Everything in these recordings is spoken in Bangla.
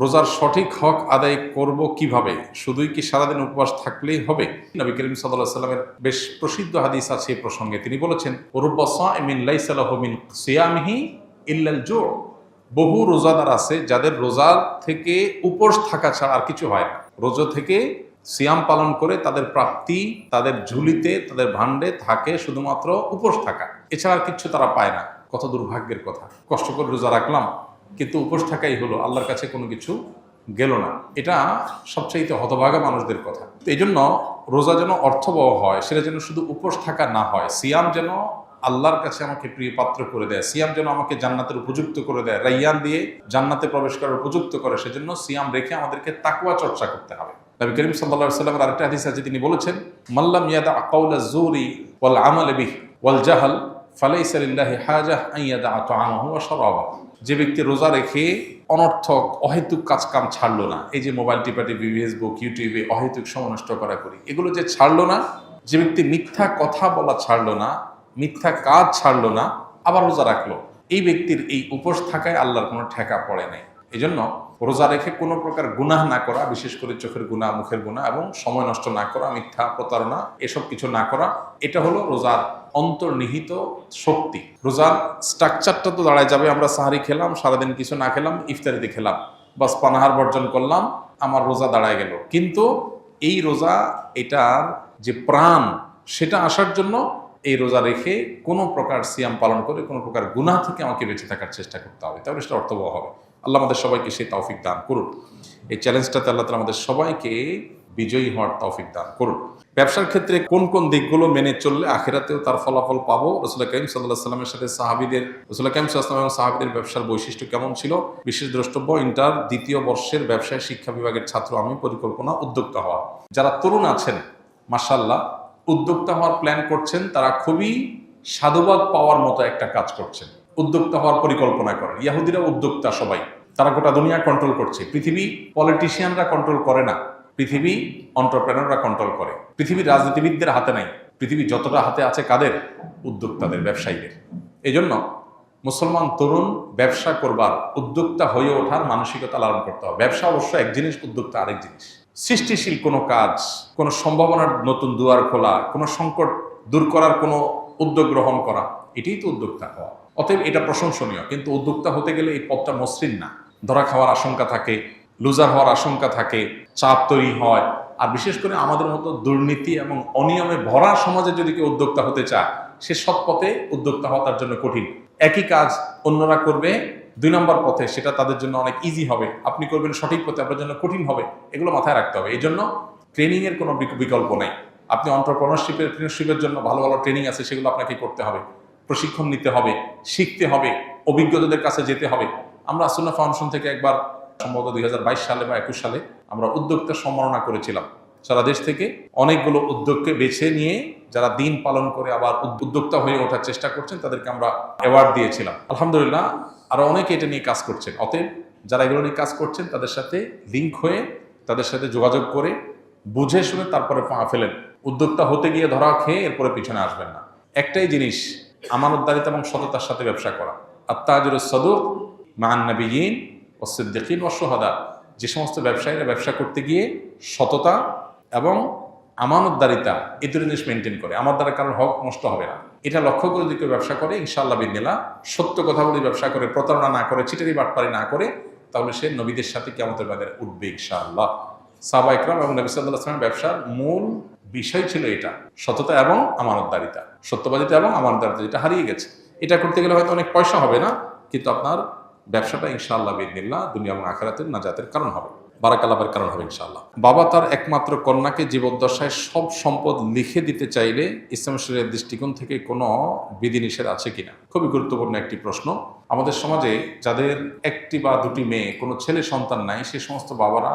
রোজার সঠিক হক আদায় করব কিভাবে? শুধুই কি সারাদিন উপবাস থাকলেই হবে? নবী করিম সাল্লাল্লাহু আলাইহি ওয়াসাল্লামের বেশ প্রসিদ্ধ হাদিস আছে এই প্রসঙ্গে। তিনি বলেছেন, রুব্বা সাইমিন লাইসা লাহু মিন সিয়ামিহি ইল্লাল জু'। বহু রোজাদার আছে যাদের রোজা থেকে উপোস থাকা ছাড়া আর কিছু হয় না। রোজা থেকে সিয়াম পালন করে তাদের প্রাপ্তি, তাদের ঝুলিতে, তাদের ভান্ডে থাকে শুধুমাত্র উপোস থাকা, এছাড়া আর কিছু তারা পায় না। কত দুর্ভাগ্যের কথা! কষ্ট করে রোজা রাখলাম, কিন্তু উপোস থাকাই হলো, আল্লাহর কাছে কোনো কিছু গেল না। এটা সবচাইতে হতভাগা মানুষদের কথা। তো এই জন্য রোজা যেন অর্থবহ হয়, সেটা যেন শুধু উপোস থাকা না হয়। সিয়াম যেন আল্লাহর কাছে আমাকে প্রিয় পাত্র করে দেয়, সিয়াম যেন আমাকে জান্নাতের উপযুক্ত করে দেয়, রাইয়ান দিয়ে জান্নাতে প্রবেশ করার উপযুক্ত করে। সেজন্য সিয়াম রেখে আমাদেরকে তাকওয়া চর্চা করতে হবে। নবী করিম সাল্লাল্লাহু আলাইহি ওয়াসাল্লামের আরেকটা হাদিস আছে, তিনি বলেছেন, মাল্লাম ইয়াদা কাওলা যুরি ওয়াল আমাল বিহি ওয়াল জাহল ফালাইসা লিল্লাহি হাজাহ আন ইয়াদা তাআমাহু ওয়া শারাবাহু। যে ব্যক্তি রোজা রেখে অনর্থক অহেতুক কাজকাম ছাড়লো না, এই যে মোবাইল টিপাটিপি, ফেসবুক, ইউটিউবে অহেতুক সময় নষ্ট করা করি, এগুলো যে ছাড়লো না, যে ব্যক্তি মিথ্যা কথা বলা ছাড়লো না, মিথ্যা কাজ ছাড়লো না, আবার রোজা রাখলো, এই ব্যক্তির এই উপোস থাকায় আল্লাহর কোনো ঠেকা পড়ে নাই। এই জন্য রোজা রেখে কোনো প্রকার গুনাহ না করা, বিশেষ করে চোখের গুনাহ, মুখের গুনাহ এবং সময় নষ্ট না করা, মিথ্যা প্রতারণা, এসব কিছু না করা, এটা হলো রোজার অন্তর্নিহিত শক্তি। রোজার স্ট্রাকচারটা তো দাঁড়ায় যাবে, আমরা সাহারি খেলাম, সারাদিন কিছু না খেলাম, ইফতারিতে খেলাম, বাস পানাহার বর্জন করলাম, আমার রোজা দাঁড়ায় গেল। কিন্তু এই রোজা, এটার যে প্রাণ, সেটা আসার জন্য এই রোজা রেখে কোনো প্রকার সিয়াম পালন করে কোনো প্রকার গুনাহ থেকে আমাকে বেঁচে থাকার চেষ্টা করতে হবে, তাহলে সেটা অর্থবহ হবে। আল্লাহ আমাদের সবাইকে সেই তৌফিক দান করুন। এই চ্যালেঞ্জটাতে আল্লাহ তাআলা আমাদের সবাইকে বিজয়ী হওয়ার তৌফিক দান করুন। ব্যবসার ক্ষেত্রে কোন কোন দিকগুলো মেনে চললে আখিরাতেও তার ফলাফল পাবো? রাসূলুল্লাহ কারীম সাল্লাল্লাহু আলাইহি ওয়াসাল্লামের সাথে রাসূলুল্লাহ কারীম সাল্লাল্লাহু আলাইহি ওয়াসাল্লাম এবং সাহাবীদের ব্যবসার বৈশিষ্ট্য কেমন ছিল? বিশেষ দ্রষ্টব্য, ইন্টার দ্বিতীয় বর্ষের ব্যবসায় শিক্ষা বিভাগের ছাত্র আমি, পরিকল্পনা উদ্যোক্তা হওয়া। যারা তরুণ আছেন, মাশাআল্লাহ, উদ্যোক্তা হওয়ার প্ল্যান করছেন, তারা খুবই সাধুবাদ পাওয়ার মতো একটা কাজ করছেন। উদ্যোক্তা হওয়ার পরিকল্পনা করেন। ইহুদিরা উদ্যোক্তা সবাই, তারা গোটা দুনিয়া কন্ট্রোল করছে। পৃথিবী পলিটিশিয়ানরা কন্ট্রোল করে না, পৃথিবী এন্টারপ্রেনাররা কন্ট্রোল করে। পৃথিবীর রাজনীতিবিদদের হাতে নাই, পৃথিবী যতটা হাতে আছে কাদের? উদ্যোক্তাদের, ব্যবসায়ীদের। এই জন্য মুসলমান তরুণ ব্যবসা করবার, উদ্যোক্তা হয়ে ওঠার মানসিকতা লালন করতে হবে। ব্যবসা অবশ্য এক জিনিস, উদ্যোক্তা আরেক জিনিস। সৃষ্টিশীল কোনো কাজ, কোনো সম্ভাবনার নতুন দুয়ার খোলা, কোনো সংকট দূর করার কোনো উদ্যোগ গ্রহণ করা, এটাই তো উদ্যোক্তা হওয়া। অতএব এটা প্রশংসনীয়, কিন্তু উদ্যোক্তা হতে গেলে এই পথটা মসৃণ না। ধরা খাওয়ার আশঙ্কা থাকে, লুজার হওয়ার আশঙ্কা থাকে, চাপ তৈরি হয়। আর বিশেষ করে আমাদের মতো দুর্নীতি এবং অনিয়মে ভরা সমাজে যদি কেউ উদ্যোক্তা হতে চায়, সে সৎ পথে উদ্যোক্তা হওয়া তার জন্য কঠিন। একই কাজ অন্যরা করবে 2 নম্বর পথে, সেটা তাদের জন্য অনেক ইজি হবে। আপনি করবেন সঠিক পথে, আপনার জন্য কঠিন হবে। এগুলো মাথায় রাখতে হবে। এই জন্য ট্রেনিংয়ের কোনো বিকল্প নেই। আপনি এন্টারপ্রেনারশিপের জন্য ভালো ভালো ট্রেনিং আছে, সেগুলো আপনাকে করতে হবে, প্রশিক্ষণ নিতে হবে, শিখতে হবে, অভিজ্ঞতাদের কাছে যেতে হবে। আমরা সুন্নাহ ফাউন্ডেশন থেকে একবার, সম্ভবত 2022 সালে বা 21 সালে, আমরা উদ্যোক্তা সম্মাননা করেছিলাম। সারা দেশ থেকে অনেকগুলো উদ্যোগকে বেছে নিয়ে যারা দিন পালন করে আবার উদ্যোক্তা হয়ে ওঠার চেষ্টা করছেন, তাদেরকে আমরা অ্যাওয়ার্ড দিয়েছিলাম। আলহামদুলিল্লাহ, আরো অনেকে এটা নিয়ে কাজ করছেন। অতএব যারা এগুলো নিয়ে কাজ করছেন, তাদের সাথে লিঙ্ক হয়ে, তাদের সাথে যোগাযোগ করে, বুঝে শুনে তারপরে পা ফেলেন। উদ্যোক্তা হতে গিয়ে ধরা খেয়ে এরপরে পিছনে আসবেন না। একটাই জিনিস, আমানতদারিতা এবং সততার সাথে ব্যবসা করা। আত-তাজিরুস সাদুক মা'আন নাবিয়্যিন ওয়াস সিদ্দিকিন ওয়াশ শুহাদা। যে সমস্ত ব্যবসায়ীরা ব্যবসা করতে গিয়ে সততা এবং আমানতদারিতা, এই দুটো জিনিস মেনটেন করে, আমার দ্বারা কারোর হক নষ্ট হবে না, এটা লক্ষ্য করে যদি কেউ ব্যবসা করে, ইনশাআল্লাহ বিদিনিল্লাহ, সত্য কথা বলে ব্যবসা করে, প্রতারণা না করে, চিটারি বাটপারি না করে, তাহলে সে নবীদের সাথে কিয়ামতের বাজারে উঠবে ইনশাআল্লাহ। সাহাবা ইকরাম এবং নবী সাল্লাল্লাহু আলাইহি ওয়াসাল্লামের ব্যবসার মূল বিষয় ছিল এটা, সততা এবং আমানতদারিতা। সত্যবাদিতা এবং আমানতদারিতা, যেটা হারিয়ে গেছে। এটা করতে গেলে হয়তো অনেক পয়সা হবে না, কিন্তু আপনার ব্যবসাটা ইনশাআল্লাহ বিদিনিল্লাহ দুনিয়া এবং আখিরাতের নাজাতের কারণ হবে, বারাকাল্লাহের কারণ হবে ইনশাআল্লাহ। বাবা তার একমাত্র কন্যাকে জীবদ্দশায় সব সম্পদ লিখে দিতে চাইলে ইসলাম শরীয়তের দৃষ্টিকোণ থেকে কোনো বিধিনিষেধ আছে কিনা? খুবই গুরুত্বপূর্ণ একটি প্রশ্ন। আমাদের সমাজে যাদের একটি বা দুটি মেয়ে, কোনো ছেলে সন্তান নাই, সে সমস্ত বাবারা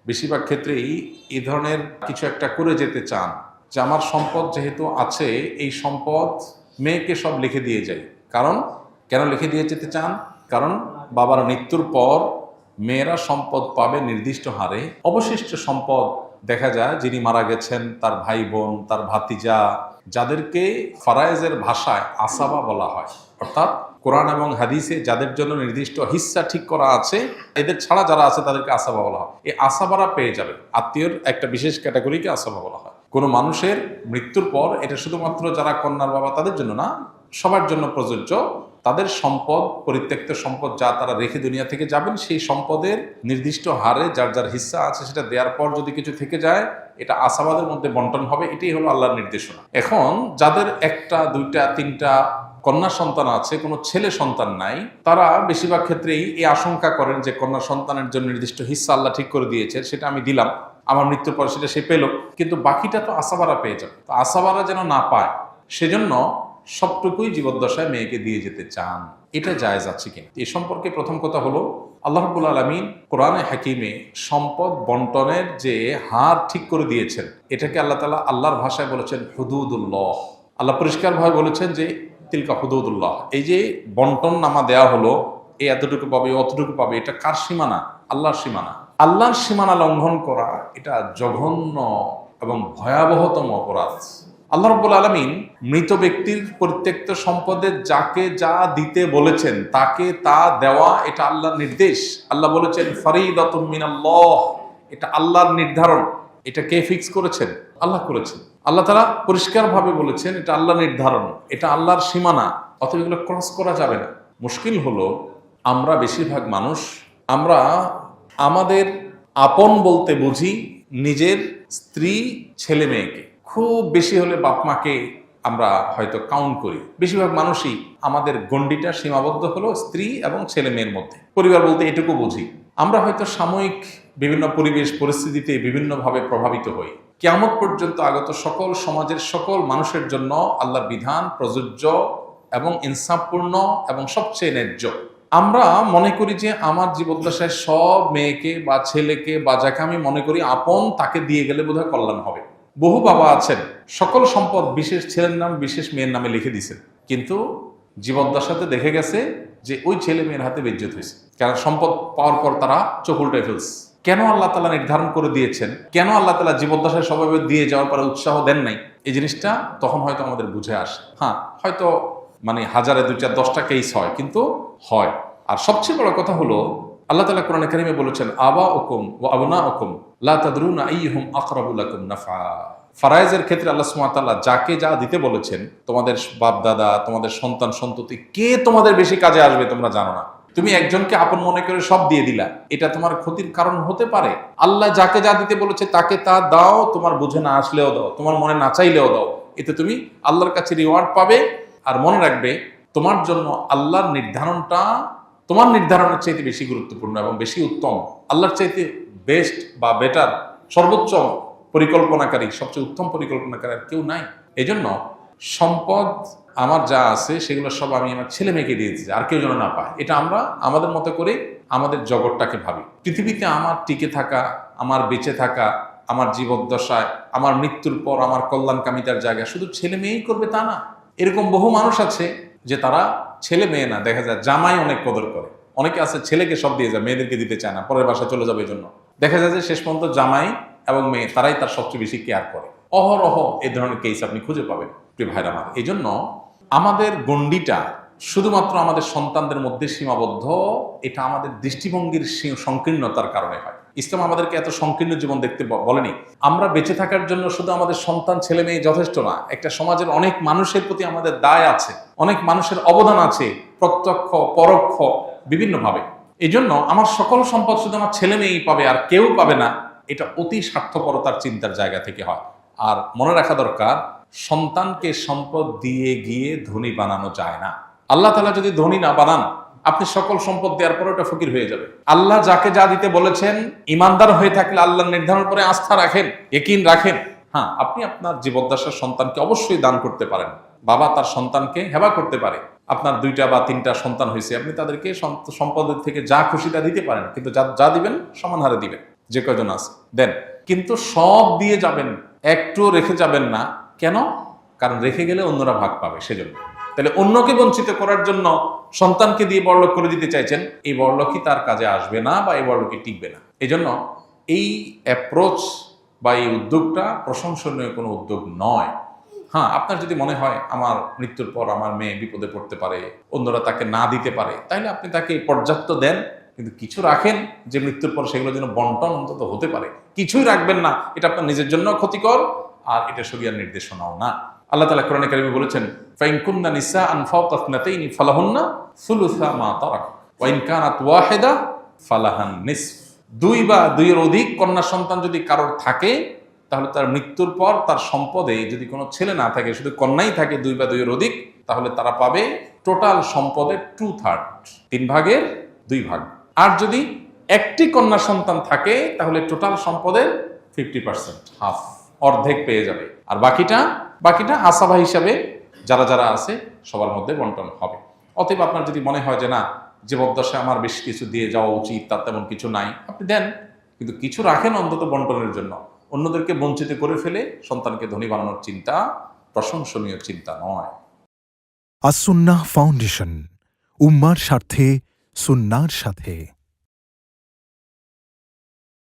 বেশিরভাগ ক্ষেত্রেই এই ধরনের কিছু একটা করে যেতে চান, যে আমার সম্পদ যেহেতু আছে, এই সম্পদ মেয়েকে সব লিখে দিয়ে যাই। কারণ কেন লিখে দিয়ে যেতে চান? কারণ বাবার মৃত্যুর পর মেয়েরা সম্পদ পাবে নির্দিষ্ট হারে। অবশিষ্ট সম্পদ দেখা যায় যিনি মারা গেছেন, তার ভাই বোন, তার ভাতিজা, যাদেরকে ফারায়েজের ভাষায় আসাবা বলা হয়, অর্থাৎ কোরআন এবং হাদিসে যাদের জন্য নির্দিষ্ট হিস্সা ঠিক করা আছে, এদের ছাড়া যারা আছে তাদেরকে আসাবা বলা হয়। এই আসাবারা পেয়ে যাবে, আত্মীয়র একটা বিশেষ ক্যাটাগরিকে আসাবা বলা হয়। কোনো মানুষের মৃত্যুর পর এটা শুধুমাত্র যারা কন্যার বাবা তাদের জন্য না, সবার জন্য প্রযোজ্য। তাদের সম্পদ, পরিত্যক্ত সম্পদ যা তারা রেখে দুনিয়া থেকে যাবেন, সেই সম্পদের নির্দিষ্ট হারে যার যার হিস্সা আছে সেটা দেওয়ার পর যদি কিছু থেকে যায়, এটা আসাবাদের মধ্যে বন্টন হবে। এটাই হলো আল্লাহর নির্দেশনা। এখন যাদের একটা, দুইটা, তিনটা কন্যা সন্তান আছে, কোনো ছেলে সন্তান নাই, তারা বেশিরভাগ ক্ষেত্রেই এই আশঙ্কা করেন যে কন্যা সন্তানের জন্য নির্দিষ্ট হিস্সা আল্লাহ ঠিক করে দিয়েছে, সেটা আমি দিলাম, আমার মৃত্যুর পর সেটা সে পেল, কিন্তু বাকিটা তো আসাবারা পেয়ে যাবে। তো আসাবারা যেন না পায় সেজন্য সবটুকুই জীবদ্দশায় মেয়েকে দিয়ে যেতে চান। এটা জায়েজ আছে কিনা এ সম্পর্কে প্রথম কথা হলো, আল্লাহ রাব্বুল আলামিন কোরআনে হাকিমে সম্পদ বন্টনের যে হার ঠিক করে দিয়েছেন, এটাকে আল্লাহ তাআলা আল্লাহর ভাষায় বলেছেন হুদুদুল্লাহ। আল্লাহ পরিষ্কারভাবে বলেছেন যে তিলকা হুদুদুল্লাহ। এই যে বন্টন নামা দেয়া হলো, এই এতটুকু পাবে, অতটুকু পাবে, এটা কার সীমানা? আল্লাহর সীমানা। আল্লাহর সীমানা লঙ্ঘন করা এটা জঘন্য এবং ভয়াবহতম অপরাধ। আল্লাহ রাব্বুল আলামিন মৃত ব্যক্তির পরিত্যক্ত সম্পদে যাকে যা দিতে বলেছেন তাকে তা দেওয়া, এটা আল্লাহর নির্দেশ। আল্লাহ বলেছেন ফরিদাতুম মিনাল্লাহ, এটা আল্লাহর নির্ধারণ। এটা কে ফিক্স করেছেন? আল্লাহ করেছেন। আল্লাহ তাআলা পরিষ্কারভাবে বলেছেন এটা আল্লাহর নির্ধারণ, এটা আল্লাহর সীমানা, অতএব এগুলো ক্রস করা যাবে না। মুশকিল হলো আমরা বেশিরভাগ মানুষ, আমরা আমাদের আপন বলতে বুঝি নিজের স্ত্রী, ছেলে মেয়েকে। খুব বেশি হলে বাপ মাকে আমরা হয়তো কাউন্ট করি। বেশিরভাগ মানুষই আমাদের গণ্ডিটা সীমাবদ্ধ হলো স্ত্রী এবং ছেলে মেয়ের মধ্যে। পরিবার বলতে এটুকু বুঝি। আমরা হয়তো সাময়িক বিভিন্ন পরিবেশ পরিস্থিতিতে বিভিন্নভাবে প্রভাবিত হই। কিয়ামত পর্যন্ত আগত সকল সমাজের সকল মানুষের জন্য আল্লাহর বিধান প্রযোজ্য এবং ইনসাফপূর্ণ এবং সবচেয়ে ন্যায্য। আমরা মনে করি যে আমার জীবদ্দশায় সব মেয়েকে বা ছেলেকে বা যাকে আমি মনে করি আপন, তাকে দিয়ে গেলে বোধহয় কল্যাণ হবে। বহু বাবা আছেন সকল সম্পদ বিশেষ ছেলের নাম বিশেষ মেয়ের নামে লিখে দিয়েছেন, কিন্তু জীবদ্দশাতে দেখে গেছে যে ওই ছেলে মেয়ের হাতে বেজ্জত হয়েছে, কারণ সম্পদ পাওয়ার পর তারা চোখ উল্টায় ফেলছে। কেন আল্লাহ তাআলা নির্ধারণ করে দিয়েছেন, কেন আল্লাহ তাআলা জীবদ্দশায় সবাই দিয়ে যাওয়ার পরে উৎসাহ দেন নাই, এই জিনিসটা তখন হয়তো আমাদের বুঝে আসে। হ্যাঁ, হয়তো মানে হাজারে 2-4-10টা কেস হয়, কিন্তু হয়। আর সবচেয়ে বড় কথা হলো আল্লাহ তাআলা কোরআনে কারিমে বলেছেন আবাউকুম ওয়া আবনাউকুম লা তাদরুনা আইয়ুহুম আকরাবু লাকুম নাফা। ফারায়েজের ক্ষেত্রে আল্লাহ সুবহানাহু ওয়া তাআলা যাকে যা দিতে বলেছেন, তোমাদের বাপ দাদা, তোমাদের সন্তান সন্ততি, কে তোমাদের বেশি কাজে আসবে তোমরা জানো না। তুমি একজনকে আপন মনে করে সব দিয়ে দিলা, এটা তোমার ক্ষতির কারণ হতে পারে। আল্লাহ যাকে যা দিতে বলেছে তাকে তা দাও, তোমার বুঝে না আসলেও দাও, তোমার মনে না চাইলেও দাও, এতে তুমি আল্লাহর কাছে রিওয়ার্ড পাবে। আর মনে রাখবে, তোমার জন্য আল্লাহর নির্ধারণটা তোমার নির্ধারণের চাইতে বেশি গুরুত্বপূর্ণ এবং বেশি উত্তম। আল্লাহর চাইতে বেস্ট বা বেটার, সর্বোচ্চ পরিকল্পনাকারী, সবচেয়ে উত্তম পরিকল্পনাকারী আর কেউ নাই। এই জন্য সম্পদ আমার যা আছে সেগুলো সব আমি আমার ছেলে মেয়েকে দিয়ে দিচ্ছি, আর কেউ যেন না পায়। এটা আমরা আমাদের মতো করে আমাদের জগৎটাকে ভাবি। পৃথিবীতে আমার টিকে থাকা, আমার বেঁচে থাকা, আমার জীবদ্দশায়, আমার মৃত্যুর পর আমার কল্যাণকামিতার জায়গা শুধু ছেলে মেয়েই করবে তা না। এরকম বহু মানুষ আছে যে তারা ছেলে মেয়ে না, দেখা যায় জামাই অনেক কদর করে। অনেকে আছে ছেলেকে সব দিয়ে যায়, মেয়েদেরকে দিতে চায় না, পরের বাসায় চলে যাবে। এই জন্য দেখা যায় যে শেষ পর্যন্ত জামাই এবং মেয়ে তারাই তার সবচেয়ে বেশি কেয়ার করে। অহরহ এই ধরনের কেস আপনি খুঁজে পাবেন প্রিয় ভাইরা আমার। এই জন্য আমাদের গণ্ডিটা শুধুমাত্র আমাদের সন্তানদের মধ্যে সীমাবদ্ধ, এটা আমাদের দৃষ্টিভঙ্গির সংকীর্ণতার কারণে হয়। ইসলাম আমাদেরকে এত সংকীর্ণ জীবন দেখতে বলেনি। আমরা বেঁচে থাকার জন্য শুধু আমাদের সন্তান ছেলে মেয়ে যথেষ্ট না, একটা সমাজের অনেক মানুষের প্রতি আমাদের দায় আছে, অনেক মানুষের অবদান আছে, প্রত্যক্ষ পরোক্ষ বিভিন্নভাবে। এই জন্য আমার সকল সম্পদ শুধু আমার ছেলে মেয়েই পাবে আর কেউ পাবে না, এটা অতি স্বার্থপরতার চিন্তার জায়গা থেকে হয়। আর মনে রাখা দরকার, সন্তানকে সম্পদ দিয়ে গিয়ে ধনী বানানো যায় না। আল্লাহ তাআলা যদি ধনী না বানান, আপনি সকল সম্পদ দেওয়ার পরে ওটা ফকির হয়ে যাবে। আল্লাহ যাকে যা দিতে বলেছেন, ইমানদার হয়ে থাকলে আল্লাহর নির্ধারণ করে আস্থা রাখেন, ইয়াকিন রাখেন। হ্যাঁ, আপনি আপনার জীবদ্দশার সন্তানকে অবশ্যই দান করতে পারেন। বাবা তার সন্তানকে হেবা করতে পারে। আপনার 2টা বা 3টা সন্তান হয়েছে, আপনি তাদেরকে সম্পদের থেকে যা খুশি তা দিতে পারেন, কিন্তু যা দিবেন সমান হারে দিবেন। যে কয়জন আছে দেন, কিন্তু সব দিয়ে যাবেন, একটুও রেখে যাবেন না। কেন? কারণ রেখে গেলে অন্যরা ভাগ পাবে, সেজন্য। তাহলে অন্যকে বঞ্চিত করার জন্য সন্তানকে দিয়ে বড়লোক করে দিতে চাইছেন, এই বড়লোকই তার কাজে আসবে না বা এই বড়লোকই টিকবে না। এই জন্য এই অ্যাপ্রোচ বা এই উদ্যোগটা প্রশংসনীয় কোনো উদ্যোগ নয়। হ্যাঁ, আপনার যদি মনে হয় আমার মৃত্যুর পর আমার মেয়ে বিপদে পড়তে পারে, অন্যরা তাকে না দিতে পারে, তাইলে আপনি তাকে পর্যাপ্ত দেন, কিন্তু কিছু রাখেন যে মৃত্যুর পর সেগুলো যেন বন্টন অন্তত হতে পারে। কিছুই রাখবেন না, এটা আপনার নিজের জন্য ক্ষতিকর, আর এটা শরিয়ার নির্দেশনাও না। আল্লাহ তাআলা কোরআনে কারিমে বলেছেন, ফাইন কুন্না নিসাআন ফাওকা ইসনাতাইনি ফালাহুন্না সুলুসা মা তারাক ওয়া ইন কানাত ওয়াহিদা ফালাহান নিসফ। দুই বা দুইয়ের অধিক কন্যা সন্তান যদি কারোর থাকে, তাহলে তার মৃত্যুর পর তার সম্পদে যদি কোনো ছেলে না থাকে, শুধু কন্যাই থাকে দুই বা দুইয়ের অধিক, তাহলে তারা পাবে টোটাল সম্পদের 2/3, 3/2 আর যদি একটি কন্যা সন্তান থাকে তাহলে টোটাল সম্পদের 50%, হাফ, অর্ধেক পেয়ে যাবে। আর বাকিটা আসাবা হিসাবে যারা যারা আছে সবার মধ্যে বন্টন হবে। অতএব আপনার যদি মনে হয় যে না, জীবদ্দশায় আমার বেশ কিছু দিয়ে যাওয়া উচিত, তার তেমন কিছু নাই, আপনি দেন, কিন্তু কিছু রাখেন অন্তত বন্টনের জন্য। অন্যদেরকে বঞ্চিত করে ফেলে সন্তানকে ধনী বানানোর চিন্তা প্রশংসনীয় চিন্তা নয়। আস-সুন্নাহ ফাউন্ডেশন, উম্মার স্বার্থে সুন্নাহর সাথে।